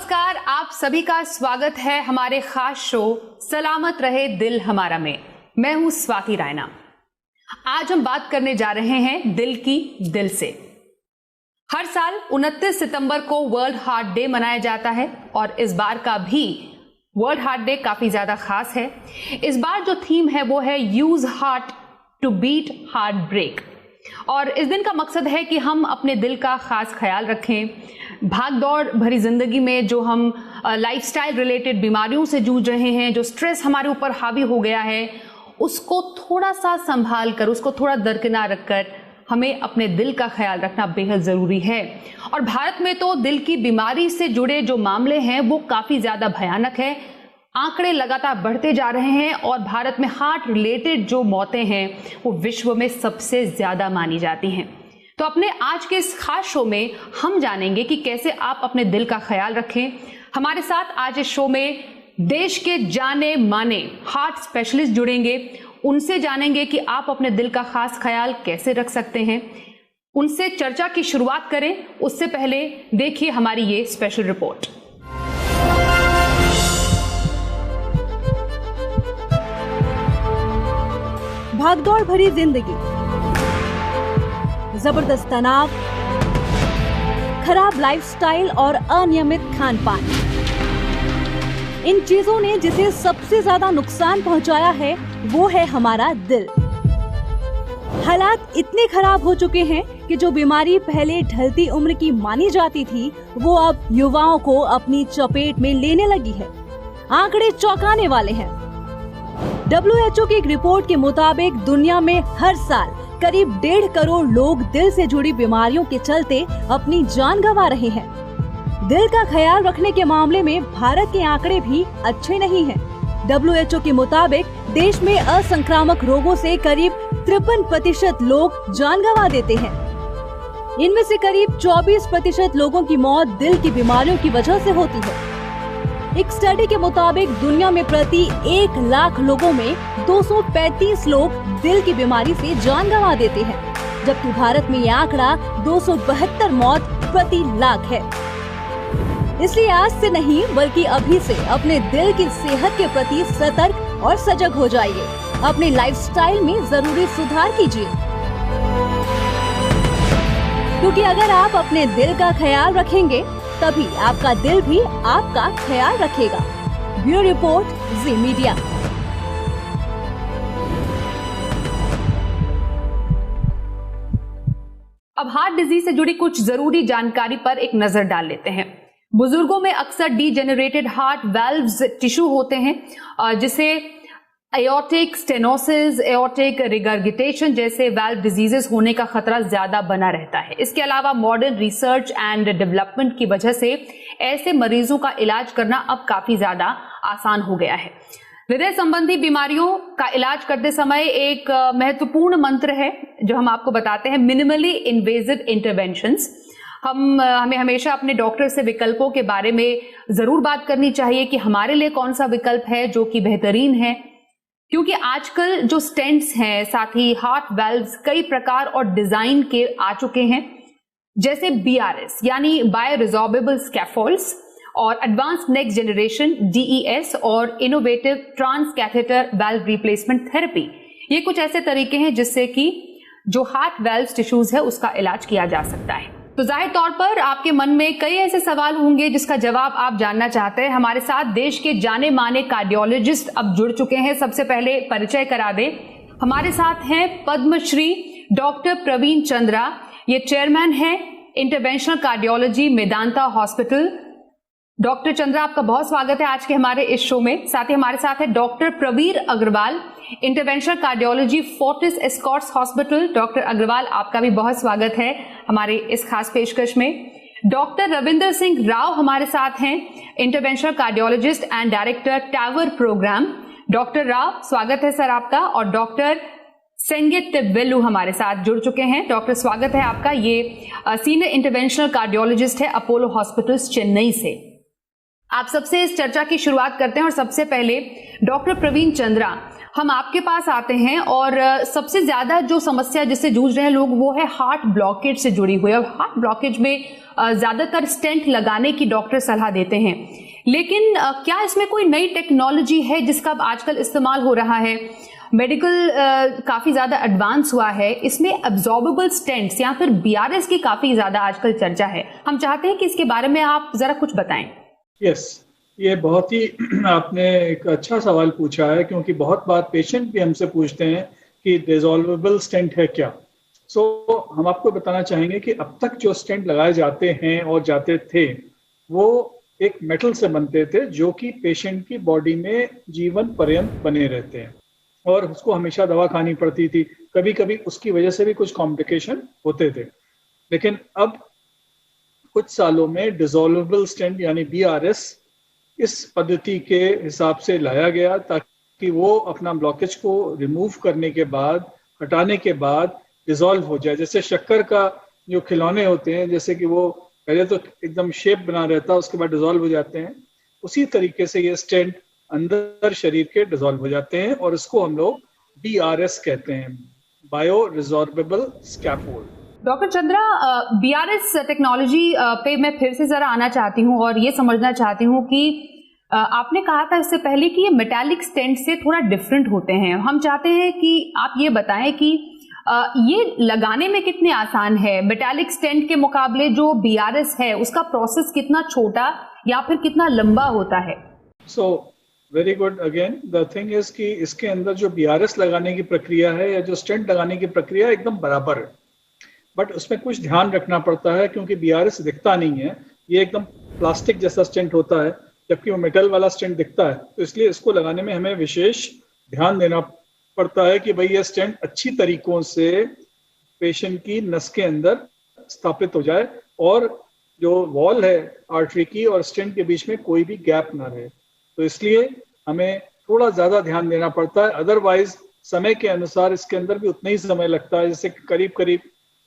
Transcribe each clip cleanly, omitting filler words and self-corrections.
नमस्कार, आप सभी का स्वागत है हमारे खास शो सलामत रहे दिल हमारा में। मैं हूं स्वाति रायना। आज हम बात करने जा रहे हैं दिल की दिल से। हर साल 29 सितंबर को वर्ल्ड हार्ट डे मनाया जाता है और इस बार का भी वर्ल्ड हार्ट डे काफी ज्यादा खास है। इस बार जो थीम है वो है use heart to beat heart break. और इस दिन का मकसद है कि हम अपने दिल का खास ख्याल रखें। भाग दौड़ भरी जिंदगी में जो हम लाइफस्टाइल रिलेटेड बीमारियों से जूझ रहे हैं, जो स्ट्रेस हमारे ऊपर हावी हो गया है, उसको थोड़ा सा संभाल कर, उसको थोड़ा दरकिनार रखकर हमें अपने दिल का ख्याल रखना बेहद जरूरी है। और भारत में तो दिल की बीमारी से जुड़े जो मामले हैं वो काफी ज्यादा भयानक है। आंकड़े लगातार बढ़ते जा रहे हैं और भारत में हार्ट रिलेटेड जो मौतें हैं वो विश्व में सबसे ज्यादा मानी जाती हैं। तो अपने आज के इस खास शो में हम जानेंगे कि कैसे आप अपने दिल का ख्याल रखें। हमारे साथ आज इस शो में देश के जाने माने हार्ट स्पेशलिस्ट जुड़ेंगे। उनसे जानेंगे कि आप अपने दिल का खास ख्याल कैसे रख सकते हैं। उनसे चर्चा की शुरुआत करें उससे पहले देखिए हमारी ये स्पेशल रिपोर्ट। भागदौड़ भरी जिंदगी, जबरदस्त तनाव, खराब लाइफस्टाइल और अनियमित खान-पान, इन चीजों ने जिसे सबसे ज्यादा नुकसान पहुंचाया है वो है हमारा दिल। हालात इतने खराब हो चुके हैं कि जो बीमारी पहले ढलती उम्र की मानी जाती थी वो अब युवाओं को अपनी चपेट में लेने लगी है। आंकड़े चौंकाने वाले हैं। WHO की एक रिपोर्ट के मुताबिक दुनिया में हर साल करीब 1.5 करोड़ लोग दिल से जुड़ी बीमारियों के चलते अपनी जान गंवा रहे हैं। दिल का ख्याल रखने के मामले में भारत के आंकड़े भी अच्छे नहीं हैं। WHO के मुताबिक देश में असंक्रामक रोगों से करीब 53% लोग जान गंवा देते हैं। इनमें से करीब 24% लोगों की मौत दिल की बीमारियों की वजह से होती है। एक स्टडी के मुताबिक दुनिया में प्रति 1 लाख लोगों में 235 लोग दिल की बीमारी से जान गंवा देते हैं, जबकि भारत में यह आंकड़ा 272 मौत प्रति लाख है। इसलिए आज से नहीं बल्कि अभी से अपने दिल की सेहत के प्रति सतर्क और सजग हो जाइए। अपने लाइफस्टाइल में जरूरी सुधार कीजिए, क्योंकि अगर आप अपने दिल का ख्याल रखेंगे तभी आपका दिल भी आपका ख्याल रखेगा। ब्यूरो रिपोर्ट, जी मीडिया। अब हार्ट डिजीज से जुड़ी कुछ जरूरी जानकारी पर एक नजर डाल लेते हैं। बुजुर्गों में अक्सर डीजेनरेटेड हार्ट वाल्व्स टिश्यू होते हैं जिसे एओर्टिक स्टेनोसिस, एओर्टिक रिगर्गिटेशन जैसे वाल्व डिजीजेस होने का खतरा ज्यादा बना रहता है। इसके अलावा मॉडर्न रिसर्च एंड डेवलपमेंट की वजह से ऐसे मरीजों का इलाज करना अब काफी ज्यादा आसान हो गया है। हृदय संबंधी बीमारियों का इलाज करते समय एक महत्वपूर्ण मंत्र है जो हम आपको बताते हैं, मिनिमली इन्वेजिव इंटरवेंशंस। हमें हमेशा अपने डॉक्टर से विकल्पों के बारे में जरूर बात करनी चाहिए कि हमारे लिए कौन सा विकल्प है जो कि बेहतरीन है, क्योंकि आजकल जो स्टेंट्स हैं, साथ ही हार्ट वाल्व्स कई प्रकार और डिजाइन के आ चुके हैं, जैसे BRS यानी बायोरिजॉर्बेबल स्कैफोल्ड्स और एडवांस नेक्स्ट जनरेशन DES और innovative trans catheter valve replacement therapy. ये कुछ ऐसे तरीके हैं जिससे कि जो हार्ट वाल्व टिश्यूज है उसका इलाज किया जा सकता है। तो जाहिर तौर पर आपके मन में कई ऐसे सवाल होंगे जिसका जवाब आप जानना चाहते हैं। हमारे साथ देश के जाने माने कार्डियोलॉजिस्ट अब जुड़ चुके हैं। सबसे पहले परिचय करा दें, हमारे साथ हैं पद्मश्री डॉक्टर प्रवीण चंद्रा। ये चेयरमैन हैं interventional cardiology Medanta hospital. Doctor Chandra, आपका बहुत स्वागत है आज के हमारे इस शो में। साथ ही हमारे साथ है doctor Pravir Agarwal, interventional cardiology Fortis Escorts hospital. Doctor Agarwal, आपका भी बहुत स्वागत है हमारे इस खास पेशकश में। डॉक्टर रविंदर सिंह राव हमारे साथ हैं, interventional cardiologist and director TAVR programme. Doctor Rao, स्वागत है सर आपका। और डॉक्टर संगीत वेल्लू हमारे साथ जुड़ चुके हैं। डॉक्टर, स्वागत है आपका। ये सीनियर इंटरवेंशनल कार्डियोलॉजिस्ट है अपोलो हॉस्पिटल्स चेन्नई से। आप सबसे इस चर्चा की शुरुआत करते हैं और सबसे पहले डॉक्टर प्रवीण चंद्रा, हम आपके पास आते हैं और सबसे ज्यादा जो समस्या जिससे जूझ रहे हैं लोग वो है हार्ट ब्लॉकेज से जुड़ी हुई है। और हार्ट ब्लॉकेज में ज्यादातर स्टेंट लगाने की डॉक्टर सलाह देते हैं, लेकिन क्या इसमें कोई नई टेक्नोलॉजी है जिसका आजकल इस्तेमाल हो रहा है? मेडिकल काफी ज्यादा एडवांस हुआ है, इसमें अब्जॉर्बेबल स्टेंट्स या फिर बीआरएस की काफी ज्यादा आजकल चर्चा है। हम चाहते हैं कि इसके बारे में आप जरा कुछ बताएं। यस, ये बहुत ही आपने एक अच्छा सवाल पूछा है, क्योंकि बहुत बार पेशेंट भी हमसे पूछते हैं कि डिसॉल्वेबल स्टेंट है क्या। हम आपको बताना चाहेंगे कि अब तक जो स्टेंट लगाए जाते हैं और जाते थे वो एक मेटल से बनते थे, जो कि पेशेंट की बॉडी में जीवन पर्यंत बने रहते हैं और उसको हमेशा दवा खानी पड़ती थी। कभी कभी उसकी वजह से भी कुछ कॉम्प्लिकेशन होते थे। लेकिन अब कुछ सालों में डिसॉल्वेबल स्टेंट यानी बीआरएस इस पद्धति के हिसाब से लाया गया, ताकि वो अपना ब्लॉकेज को रिमूव करने के बाद, हटाने के बाद डिसॉल्व हो जाए। जैसे शक्कर का जो खिलौने होते हैं, जैसे कि वो पहले तो एकदम शेप बना रहता है, उसके बाद डिसॉल्व हो जाते हैं, उसी तरीके से ये स्टेंट अंदर शरीर के डिसॉल्व हो जाते हैं और इसको हम लोग बीआरएस कहते हैं, bio resorbable scaffold. Doctor Chandra, BRS technology पे मैं फिर से जरा आना चाहती हूँ और ये समझना चाहती हूँ कि आपने कहा था इससे पहले कि ये मेटालिक स्टेंट से थोड़ा डिफरेंट होते हैं। हम चाहते हैं कि आप ये बताएं कि ये लगाने में कितने आसान है मेटालिक स्टेंट के मुकाबले। जो बीआरएस है उसका प्रोसेस कितना छोटा या फिर कितना लंबा होता है? Very good. Again the thing is कि इसके अंदर जो बीआरएस लगाने की प्रक्रिया है या जो स्टेंट लगाने की प्रक्रिया एकदम बराबर है, बट उसमें कुछ ध्यान रखना पड़ता है, क्योंकि बीआरएस दिखता नहीं है, ये एकदम प्लास्टिक जैसा स्टेंट होता है, जबकि वो मेटल वाला स्टेंट दिखता है। तो इसलिए इसको लगाने में हमें विशेष ध्यान देना पड़ता है कि भाई ये स्टेंट अच्छी तरीकों से पेशेंट की नस के अंदर स्थापित हो जाए और जो वॉल है आर्टरी की और स्टेंट के बीच में कोई भी गैप ना रहे। तो इसलिए हमें थोड़ा ज्यादा ध्यान देना पड़ता है। अदरवाइज समय के अनुसार इसके अंदर भी उतना ही समय लगता है। जैसे करीब करीब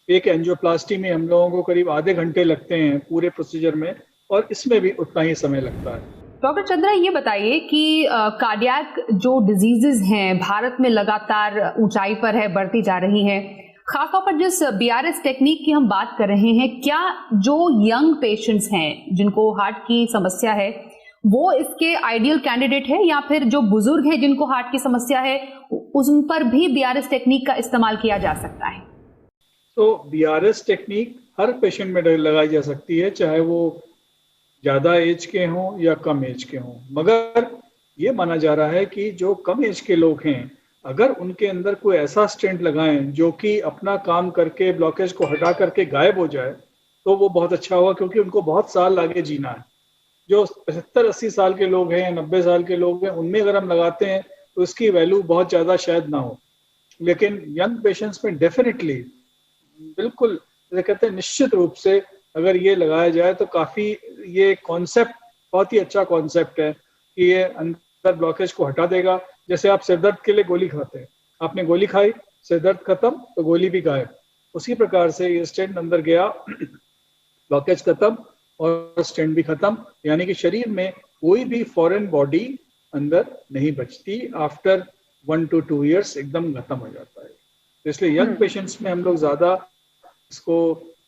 एक एंजियोप्लास्टी में हम लोगों को करीब आधे घंटे लगते हैं पूरे प्रोसीजर में, और इसमें भी उतना ही समय लगता है। डॉक्टर चंद्रा, ये बताइए कि कार्डियक जो डिजीजेस हैं भारत में लगातार ऊंचाई पर है, बढ़ती जा रही हैं। खासतौर पर जिस बीआरएस टेक्निक की हम बात कर रहे हैं, क्या जो यंग पेशेंट्स हैं जिनको हार्ट की समस्या है वो इसके आइडियल कैंडिडेट है, या फिर जो बुजुर्ग हैं जिनको हार्ट की समस्या है उन पर भी बीआरएस टेक्निक का इस्तेमाल किया जा सकता है? तो बीआरएस टेक्निक हर पेशेंट में लगाई जा सकती है, चाहे वो ज़्यादा एज के हों या कम एज के हों। मगर ये माना जा रहा है कि जो कम एज के लोग हैं, अगर उनके अंदर कोई ऐसा स्टेंट लगाएं जो कि अपना काम करके ब्लॉकेज को हटा करके गायब हो जाए, तो वो बहुत अच्छा होगा, क्योंकि उनको बहुत साल आगे जीना है। जो 75-80 साल के लोग हैं, 90 साल के लोग हैं, उनमें अगर हम लगाते हैं तो इसकी वैल्यू बहुत ज़्यादा शायद ना हो। लेकिन यंग पेशेंट्स में डेफिनेटली बिल्कुल जैसे कहते हैं निश्चित रूप से अगर ये लगाया जाए तो काफ़ी ये कॉन्सेप्ट बहुत ही अच्छा कॉन्सेप्ट है कि ये अंदर ब्लॉकेज को हटा देगा। जैसे आप सिरदर्द के लिए गोली खाते हैं, आपने गोली खाई, सिरदर्द खत्म तो गोली भी गायब। उसी प्रकार से ये स्टेंट अंदर गया, ब्लॉकेज खत्म और स्टेंट भी खत्म, यानी कि शरीर में कोई भी फॉरेन बॉडी अंदर नहीं बचती। आफ्टर 1 to 2 years एकदम खत्म हो जाता है। तो इसलिए यंग पेशेंट्स में हम लोग ज़्यादा इसको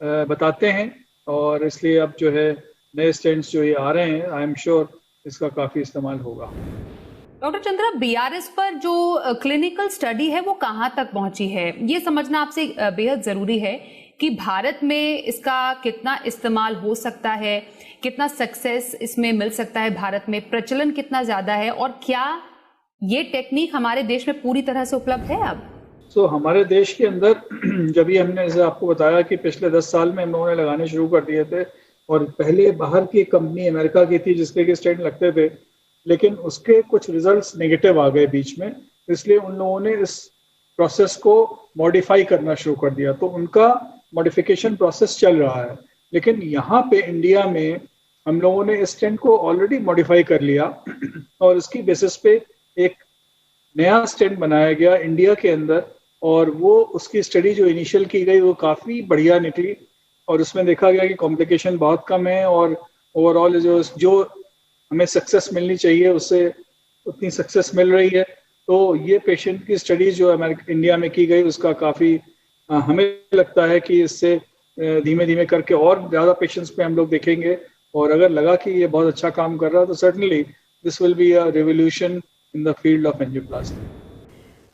बताते हैं, और इसलिए अब जो है नए स्टेंट्स जो ये आ रहे हैं, आई एम श्योर इसका काफ़ी इस्तेमाल होगा। डॉक्टर चंद्रा, बीआरएस पर जो क्लिनिकल स्टडी है वो कहाँ तक पहुंची है, ये समझना आपसे बेहद ज़रूरी है कि भारत में इसका कितना इस्तेमाल हो सकता है, कितना सक्सेस इसमें मिल सकता है, भारत में प्रचलन कितना ज़्यादा है, और क्या ये टेक्निक हमारे देश में पूरी तरह से उपलब्ध है अब? हमारे देश के अंदर जब भी हमने जैसे आपको बताया कि पिछले 10 साल में हम लोगों ने लगाने शुरू कर दिए थे, और पहले बाहर की कंपनी अमेरिका की थी जिसके कि स्टेंट लगते थे, लेकिन उसके कुछ रिजल्ट्स नेगेटिव आ गए बीच में, इसलिए उन लोगों ने इस प्रोसेस को मॉडिफाई करना शुरू कर दिया। तो उनका मॉडिफिकेशन प्रोसेस चल रहा है। लेकिन यहाँ पे इंडिया में हम लोगों ने इस स्टेंट को ऑलरेडी मॉडिफाई कर लिया और इसकी बेसिस पे एक नया स्टेंट बनाया गया इंडिया के अंदर, और वो उसकी स्टडी जो इनिशियल की गई वो काफ़ी बढ़िया निकली, और उसमें देखा गया कि कॉम्प्लिकेशन बहुत कम है और ओवरऑल जो हमें सक्सेस मिलनी चाहिए उससे उतनी सक्सेस मिल रही है। तो ये पेशेंट की स्टडीज जो इंडिया में की गई उसका काफ़ी हमें लगता है कि इससे धीमे धीमे करके और ज़्यादा पेशेंट्स पे हम लोग देखेंगे, और अगर लगा कि ये बहुत अच्छा काम कर रहा है तो certainly this will be a revolution in the field of angioplasty.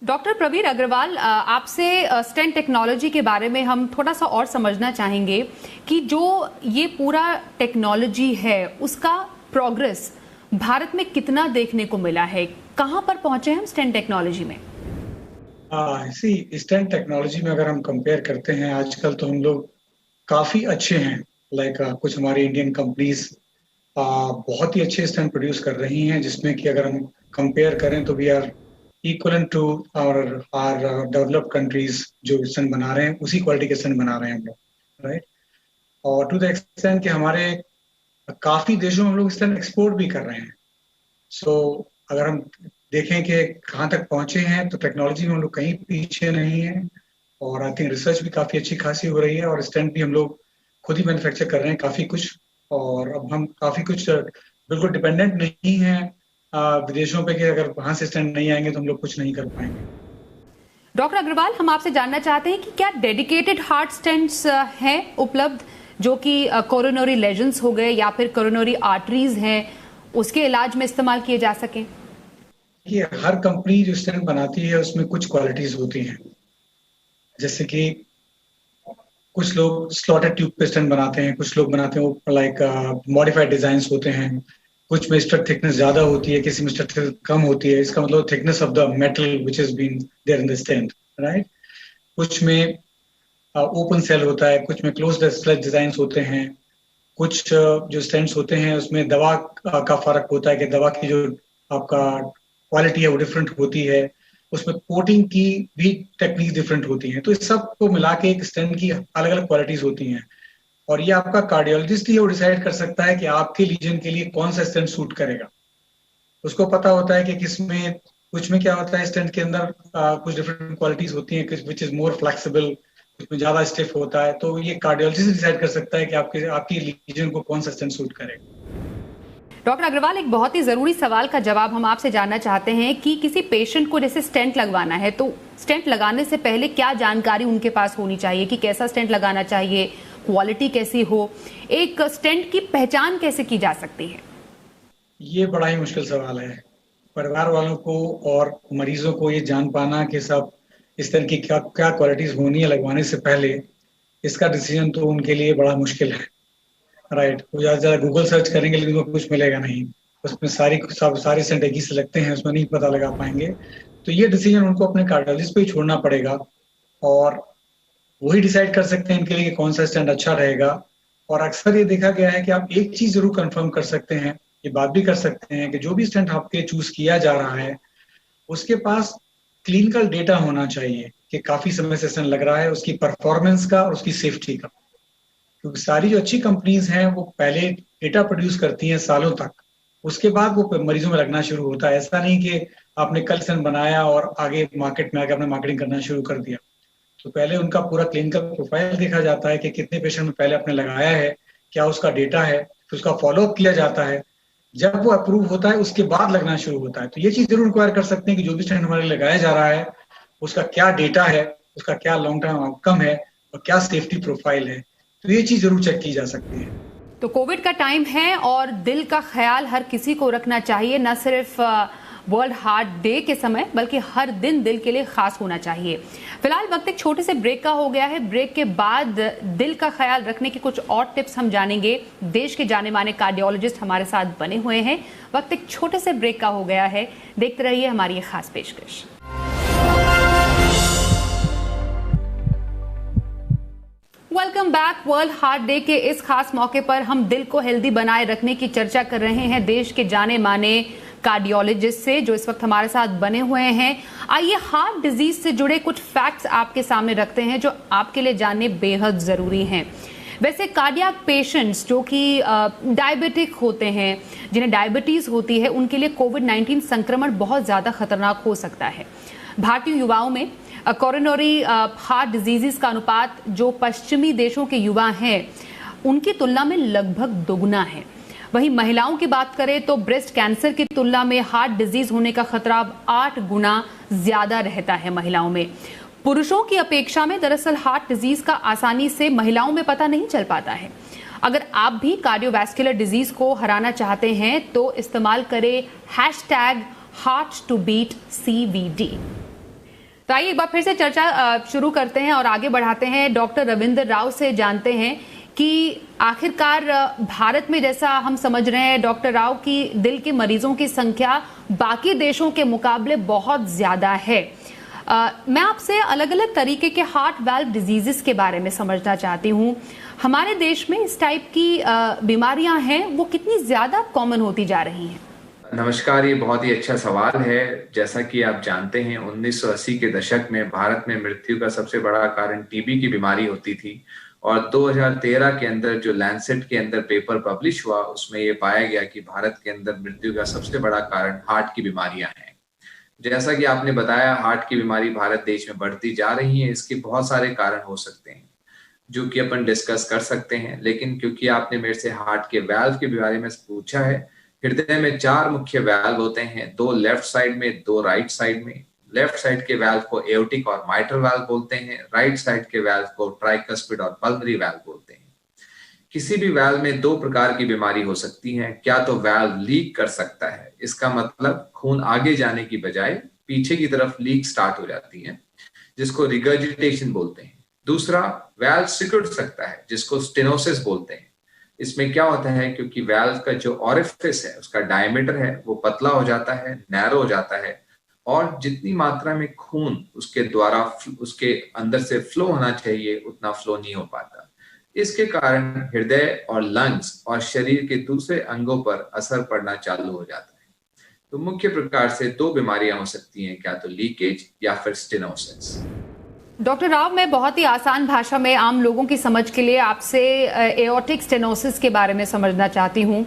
Doctor Pravir Agarwal, आपसे स्टेंट टेक्नोलॉजी के बारे में हम थोड़ा सा और समझना चाहेंगे कि जो ये पूरा टेक्नोलॉजी है उसका प्रोग्रेस भारत में कितना देखने को मिला है, कहां पर पहुंचे हम स्टेंट टेक्नोलॉजी में? इसी स्टेंट टेक्नोलॉजी में अगर हम कंपेयर करते हैं आजकल तो हम लोग काफी अच्छे हैं। कुछ हमारी इंडियन कंपनीज बहुत ही अच्छे स्टेंट प्रोड्यूस कर रही हैं, जिसमें कि अगर हम कंपेयर करें तो we are equal to our developed countries जो स्टेंट बना रहे हैं, उसी क्वालिटी के स्टेंट बना रहे हैं हम लोग, राइट। और टू द एक्सटेंट कि हमारे काफी देशों में हम लोग स्टेंट एक्सपोर्ट भी कर रहे हैं। सो अगर हम देखें कि कहाँ तक पहुंचे हैं तो टेक्नोलॉजी में हम लोग कहीं पीछे नहीं है, और आई थिंक रिसर्च भी काफी अच्छी खासी हो रही है, और स्टेंट भी हम लोग खुद ही मैन्युफैक्चर कर रहे हैं काफी कुछ, और अब हम काफी कुछ बिल्कुल डिपेंडेंट नहीं है विदेशों पे कि अगर वहां से स्टेंट नहीं आएंगे तो हम लोग कुछ नहीं कर पाएंगे। डॉक्टर अग्रवाल, हम आपसे जानना चाहते हैं कि क्या डेडिकेटेड हार्ट स्टेंट्स हैं उपलब्ध जो कि कोरोनरी लेजन्स हो गए या फिर कोरोनरी आर्टरीज हैं उसके इलाज में इस्तेमाल किए जा सकें? ये हर कंपनी जो स्टेंट बनाती है उसमें कुछ क्वालिटीज होती हैं, जैसे कि कुछ लोग स्लॉटेड ट्यूब पे स्टेंट बनाते हैं, कुछ लोग बनाते हैं लाइक मॉडिफाइड डिजाइन होते हैं, कुछ में स्ट्रट थिकनेस ज्यादा होती है, किसी में स्ट्रट कम होती है, इसका मतलब thickness of the metal which is been there in the stent, right. कुछ में ओपन सेल होता है, कुछ में क्लोज्ड स्लज डिजाइन होते हैं, कुछ जो स्टेंट्स होते हैं उसमें दवा का फर्क होता है कि दवा की जो आपका क्वालिटी है वो डिफरेंट होती है, उसमें कोटिंग की भी टेक्निक डिफरेंट होती है। तो इस सब को मिला के एक स्टेंट की अलग अलग क्वालिटीज होती हैं, और ये आपका कार्डियोलॉजिस्ट ही वो डिसाइड कर सकता है कि आपके लीजन के लिए कौन सा स्टेंट सूट करेगा। उसको पता होता है कि किसमें कुछ में क्या होता है, स्टेंट के अंदर कुछ डिफरेंट क्वालिटीज होती हैं, विच इज मोर फ्लेक्सिबल, कुछ में ज्यादा स्टिफ होता है। तो ये कार्डियोलॉजिस्ट डिसाइड कर सकता है कि आपकी लीजन को कौन सा स्टेंट सूट करेगा। डॉक्टर अग्रवाल, एक बहुत ही जरूरी सवाल का जवाब हम आपसे जानना चाहते हैं कि किसी पेशेंट को जैसे स्टेंट लगवाना है तो स्टेंट लगाने से पहले क्या जानकारी उनके पास होनी चाहिए कि कैसा स्टेंट लगाना चाहिए, क्वालिटी कैसी हो, एक स्टेंट की पहचान कैसे की जा सकती है? ये बड़ा ही मुश्किल सवाल है। परिवार वालों को और मरीजों को ये जान पाना कि सब इस तरह की क्या क्या क्वालिटीज होनी है लगवाने से पहले, इसका डिसीजन तो उनके लिए बड़ा मुश्किल है, राइट। वो ज़्यादा गूगल सर्च करेंगे लेकिन उनको कुछ मिलेगा नहीं, उसमें सारे स्टेंट एक ही से लगते हैं, उसमें नहीं पता लगा पाएंगे। तो ये डिसीजन उनको अपने कार्डियोलॉजिस्ट पे ही छोड़ना पड़ेगा, और वही डिसाइड कर सकते हैं इनके लिए कौन सा स्टेंट अच्छा रहेगा। और अक्सर ये देखा गया है कि आप एक चीज जरूर कंफर्म कर सकते हैं, ये बात भी कर सकते हैं कि जो भी स्टेंट आपके चूज किया जा रहा है उसके पास क्लिनिकल डेटा होना चाहिए कि काफी समय से स्टेंट लग रहा है, उसकी परफॉर्मेंस का और उसकी सेफ्टी का। क्योंकि सारी जो अच्छी कंपनीज हैं वो पहले डेटा प्रोड्यूस करती हैं सालों तक, उसके बाद वो मरीजों में लगना शुरू होता है। ऐसा नहीं कि आपने कल स्टेंट बनाया और आगे मार्केट में आके आपने मार्केटिंग करना शुरू कर दिया। तो पहले उनका पूरा क्लिनिकल प्रोफाइल देखा जाता है कि कितने पेशेंट में पहले आपने लगाया है, क्या उसका डेटा है, फिर उसका फॉलोअप किया जाता है। जब वो अप्रूव होता है उसके बाद लगना शुरू होता है। तो ये चीज जरूर इंक्वायर कर सकते हैं कि जो भी स्टेंट हमारे लगाया जा रहा है उसका क्या डेटा है, उसका क्या लॉन्ग टर्म आउटकम है और क्या सेफ्टी प्रोफाइल है। तो ये चीज जरूर चेक की जा सकती है। तो कोविड का टाइम है और दिल का ख्याल हर किसी को रखना चाहिए, न सिर्फ वर्ल्ड हार्ट डे के समय बल्कि हर दिन दिल के लिए खास होना चाहिए। फिलहाल वक्त एक छोटे से ब्रेक का हो गया है। ब्रेक के बाद दिल का ख्याल रखने के कुछ और टिप्स हम जानेंगे। देश के जाने माने कार्डियोलॉजिस्ट हमारे साथ बने हुए हैं। वक्त एक छोटे से ब्रेक का हो गया है, देखते रहिए हमारी ये खास पेशकश। Welcome back. World heart day के इस खास मौके पर हम दिल को हेल्दी बनाए रखने की चर्चा कर रहे हैं देश के जाने माने कार्डियोलॉजिस्ट से जो इस वक्त हमारे साथ बने हुए हैं। आइए हार्ट डिजीज से जुड़े कुछ फैक्ट्स आपके सामने रखते हैं जो आपके लिए जानने बेहद जरूरी हैं। वैसे कार्डियक पेशेंट्स जो कि डायबिटिक होते हैं, जिन्हें डायबिटीज होती है, उनके लिए कोविड-19 संक्रमण बहुत ज्यादा खतरनाक हो सकता है। भारतीय युवाओं में कोरोनरी हार्ट डिजीजेस का अनुपात जो पश्चिमी देशों के युवा हैं उनकी तुलना में लगभग दोगुना है। वहीं महिलाओं की बात करें तो ब्रेस्ट कैंसर की तुलना में हार्ट डिजीज होने का खतरा अब 8 गुना ज्यादा रहता है महिलाओं में। पुरुषों की अपेक्षा में दरअसल हार्ट डिजीज का आसानी से महिलाओं में पता नहीं चल पाता है। अगर आप भी कार्डियोवैस्कुलर डिजीज को हराना चाहते हैं तो इस्तेमाल करें #HeartToBeatCVD। तो आइए एक बार फिर से चर्चा शुरू करते हैं और आगे बढ़ाते हैं। डॉक्टर रविंद्र राव से जानते हैं कि आखिरकार भारत में, जैसा हम समझ रहे हैं डॉक्टर राव, की दिल के मरीजों की संख्या बाकी देशों के मुकाबले बहुत ज्यादा है। मैं आपसे अलग अलग तरीके के हार्ट वाल्व डिजीजेस के बारे में समझना चाहती हूँ। हमारे देश में इस टाइप की बीमारियां हैं, वो कितनी ज्यादा कॉमन होती जा रही हैं? नमस्कार, ये बहुत ही अच्छा सवाल है। जैसा कि आप जानते हैं 1980 के दशक में भारत में मृत्यु का सबसे बड़ा कारण टीबी की बीमारी होती थी और 2013 के अंदर जो लैंसेट के अंदर पेपर पब्लिश हुआ उसमें ये पाया गया कि भारत के अंदर मृत्यु का सबसे बड़ा कारण हार्ट की बीमारियां हैं। जैसा कि आपने बताया, हार्ट की बीमारी भारत देश में बढ़ती जा रही है। इसके बहुत सारे कारण हो सकते हैं जो कि अपन डिस्कस कर सकते हैं, लेकिन क्योंकि आपने मेरे से हार्ट के वाल्व के बारे में पूछा है, हृदय में 4 मुख्य वाल्व होते हैं, 2 लेफ्ट साइड में, 2 राइट साइड में। लेफ्ट साइड के वाल्व को एओर्टिक और माइट्रल वाल्व बोलते हैं, राइट साइड के वाल्व को ट्राइकस्पिड और पल्मोनरी वाल्व बोलते हैं। किसी भी वाल्व में 2 प्रकार की बीमारी हो सकती है। क्या तो वाल्व लीक कर सकता है, इसका मतलब खून आगे जाने की बजाय पीछे की तरफ लीक स्टार्ट हो जाती है, जिसको रिगर्जिटेशन बोलते हैं। दूसरा, वाल्व सिकुड़ सकता है, जिसको स्टेनोसिस बोलते हैं। इसमें क्या होता है, क्योंकि वाल्व का जो ओरिफिस है, उसका डायमीटर है, वो पतला हो जाता है, नैरो हो जाता है और जितनी मात्रा में खून उसके द्वारा उसके अंदर से फ्लो होना चाहिए उतना फ्लो नहीं हो पाता। इसके कारण हृदय और लंग्स और शरीर के दूसरे अंगों पर असर पड़ना चालू हो जाता है। तो मुख्य प्रकार से 2 बीमारियां हो सकती हैं, क्या तो लीकेज या फिर स्टेनोसिस। डॉक्टर राव, मैं बहुत ही आसान भाषा में आम लोगों की समझ के लिए आपसे एओर्टिक स्टेनोसिस के बारे में समझना चाहती हूँ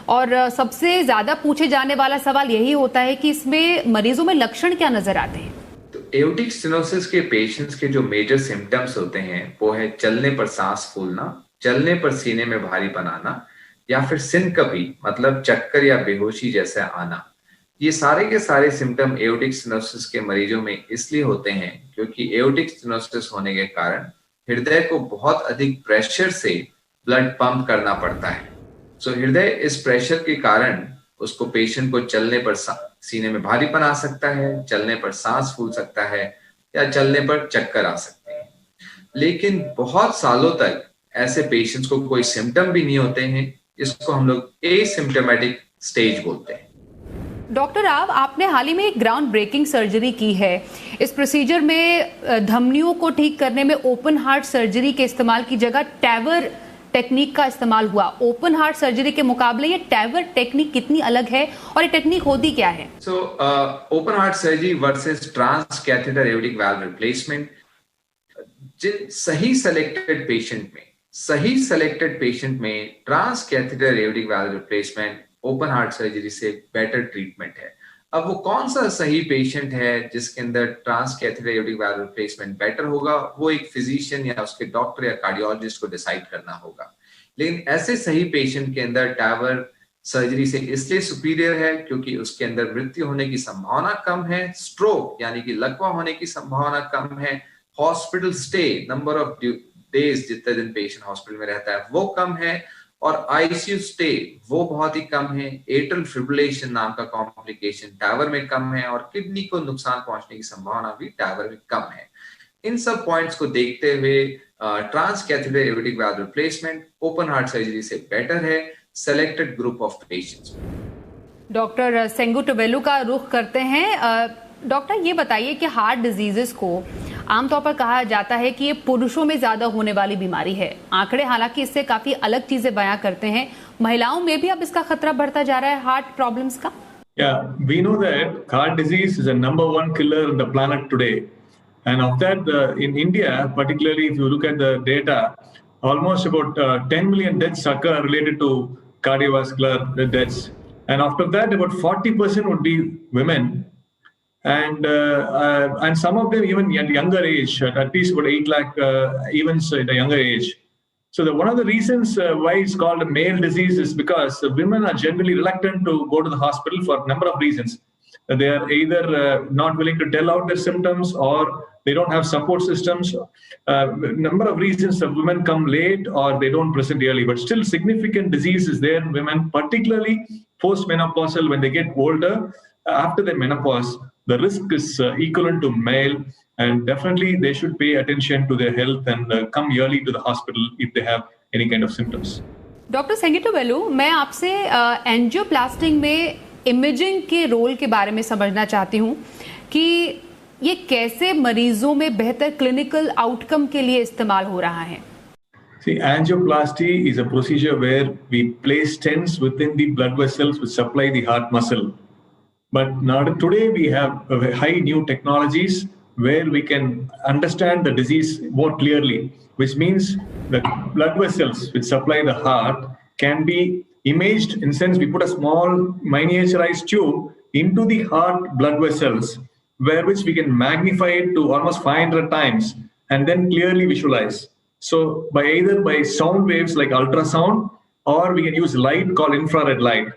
और सबसे ज्यादा पूछे जाने वाला सवाल यही होता है कि इसमें मरीजों में लक्षण क्या नजर आते हैं? एओर्टिक स्टेनोसिस के पेशेंट्स के जो मेजर सिम्टम्स होते हैं वो है चलने पर सांस फूलना, चलने पर सीने में भारीपन आना या फिर सिनकपी मतलब चक्कर या बेहोशी जैसा आना। ये सारे के सारे सिम्टम एओर्टिक स्टेनोसिस के मरीजों में इसलिए होते हैं क्योंकि एओर्टिक स्टेनोसिस होने के कारण हृदय को बहुत अधिक प्रेशर से ब्लड पंप करना पड़ता है। हृदय इस प्रेशर के कारण उसको पेशेंट को चलने पर सीने में भारीपन आ सकता है, चलने पर सांस फूल सकता है या चलने पर चक्कर आ सकते हैं। लेकिन बहुत सालों तक ऐसे पेशेंट्स को कोई सिम्टम भी नहीं होते हैं, इसको हम लोग एसिम्प्टोमेटिक स्टेज बोलते हैं। डॉक्टर राव, आपने हाल ही में एक ग्राउंड ब्रेकिंग सर्जरी की है। इस प्रोसीजर में धमनियों को ठीक करने में ओपन हार्ट सर्जरी के इस्तेमाल की जगह टैवर टेक्निक का इस्तेमाल हुआ। ओपन हार्ट सर्जरी के मुकाबले ये टैवर टेक्निक कितनी अलग है और ये टेक्निक होती क्या है? Open heart surgery versus trans catheter aortic valve replacement, जिन सही सेलेक्टेड पेशेंट में trans catheter aortic valve replacement open heart surgery से बेटर ट्रीटमेंट है। अब वो कौन सा सही पेशेंट है जिसके अंदर trans catheter aortic valve replacement better होगा, वो एक फिजिशियन या उसके डॉक्टर या कार्डियोलॉजिस्ट को डिसाइड करना होगा। लेकिन ऐसे सही पेशेंट के अंदर टैवर सर्जरी से इसलिए सुपीरियर है क्योंकि उसके अंदर मृत्यु होने की संभावना कम है, स्ट्रोक यानी कि लकवा होने की संभावना कम है, hospital stay number of days जितने दिन पेशेंट हॉस्पिटल में रहता है वो कम है और आईसीयू स्टे वो बहुत ही कम है। एट्रियल फिब्रिलेशन नाम का कॉम्प्लिकेशन टैवर में कम है और किडनी को नुकसान पहुंचने की संभावना भी टैवर में कम है। इन सब पॉइंट्स को देखते हुए trans catheter aortic valve replacement open heart surgery से बेटर है selected group of patients. Doctor Senguttuvelu का रुख करते हैं। डॉक्टर, ये बताइए कि हार्ट डिजीजेस को आमतौर पर कहा जाता है कि ये पुरुषों में ज्यादा होने वाली बीमारी है। आंकड़े हालांकि इससे काफी अलग चीजें बयां करते हैं। महिलाओं में भी अब इसका खतरा बढ़ता जा रहा है हार्ट प्रॉब्लम्स का। Yeah, we know that heart disease is the #1 killer on the planet today. And of that, in India, particularly if you look at the data, almost about 10 million deaths occur related to cardiovascular deaths. And after that, about 40% would be women. And some of them even at younger age, at least about 8 lakh events at a younger age. So one of the reasons why it's called a male disease is because women are generally reluctant to go to the hospital for a number of reasons. They are either not willing to tell out their symptoms, or they don't have support systems. Number of reasons that women come late or they don't present early, but still significant disease is there in women, particularly post-menopausal. When they get older, after the menopause, the risk is equivalent to male, and definitely they should pay attention to their health and come early to the hospital if they have any kind of symptoms. Doctor Senguttuvelu, मैं आपसे angioplasty में imaging के role के बारे में समझना चाहती हूँ कि ये कैसे मरीजों में बेहतर क्लिनिकल आउटकम के लिए इस्तेमाल हो रहा है. See, angioplasty is a procedure where we place stents within the blood vessels which supply the heart muscle. But now today we have high new technologies where we can understand the disease more clearly, which means the blood vessels which supply the heart can be imaged. In the sense, we put a small miniaturized tube into the heart blood vessels, where which we can magnify it to almost 500 times and then clearly visualize. So either by sound waves like ultrasound, or we can use light called infrared light.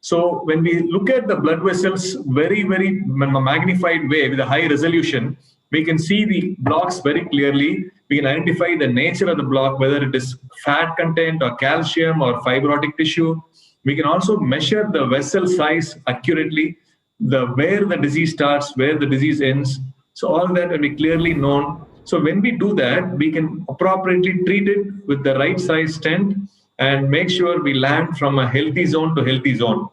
So when we look at the blood vessels very, very magnified way with a high resolution, we can see the blocks very clearly. We can identify the nature of the block, whether it is fat content or calcium or fibrotic tissue. We can also measure the vessel size accurately, where the disease starts, where the disease ends. So all that will be clearly known. So when we do that, we can appropriately treat it with the right size stent and make sure we land from a healthy zone to healthy zone,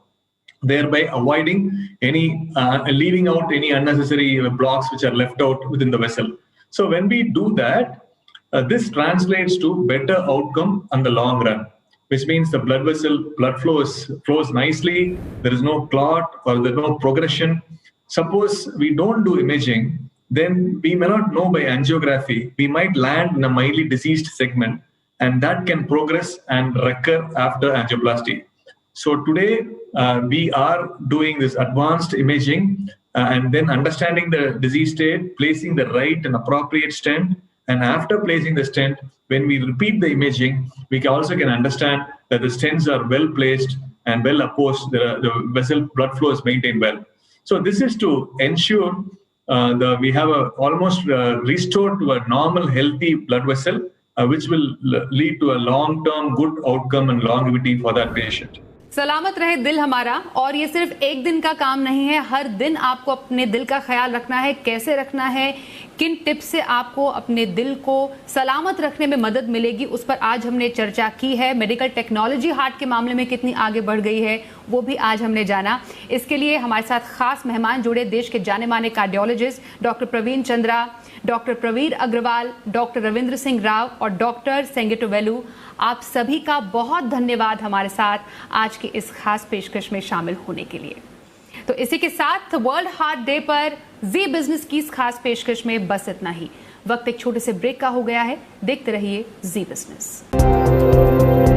thereby avoiding any leaving out any unnecessary blocks which are left out within the vessel. So when we do that, this translates to better outcome on the long run, which means the blood flow flows nicely. There is no clot or there's no progression. Suppose we don't do imaging, then we may not know by angiography. We might land in a mildly diseased segment, and that can progress and recur after angioplasty. So today we are doing this advanced imaging and then understanding the disease state, placing the right and appropriate stent. And after placing the stent, when we repeat the imaging, we also can understand that the stents are well placed and well opposed. The vessel blood flow is maintained well. So this is to ensure we have almost restored to a normal, healthy blood vessel, which will lead to a long-term good outcome and longevity for that patient. सलामत रहे दिल हमारा. और ये सिर्फ एक दिन का काम नहीं है, हर दिन आपको अपने दिल का ख्याल रखना है. कैसे रखना है, किन टिप्स से आपको अपने दिल को सलामत रखने में मदद मिलेगी, उस पर आज हमने चर्चा की है. मेडिकल टेक्नोलॉजी हार्ट के मामले में कितनी आगे बढ़ गई है, वो भी आज हमने जाना. इसके लिए हमारे साथ खास मेहमान जुड़े, देश के जाने माने cardiologist doctor Praveen Chandra, doctor Pravir Agarwal, doctor Ravindra Singh Rao और डॉक्टर सेंगिटोवेलू. आप सभी का बहुत धन्यवाद हमारे साथ आज के इस खास पेशकश में शामिल होने के लिए. तो इसी के साथ वर्ल्ड हार्ट डे पर जी बिजनेस की इस खास पेशकश में बस इतना ही. वक्त एक छोटे से ब्रेक का हो गया है. देखते रहिए जी बिजनेस.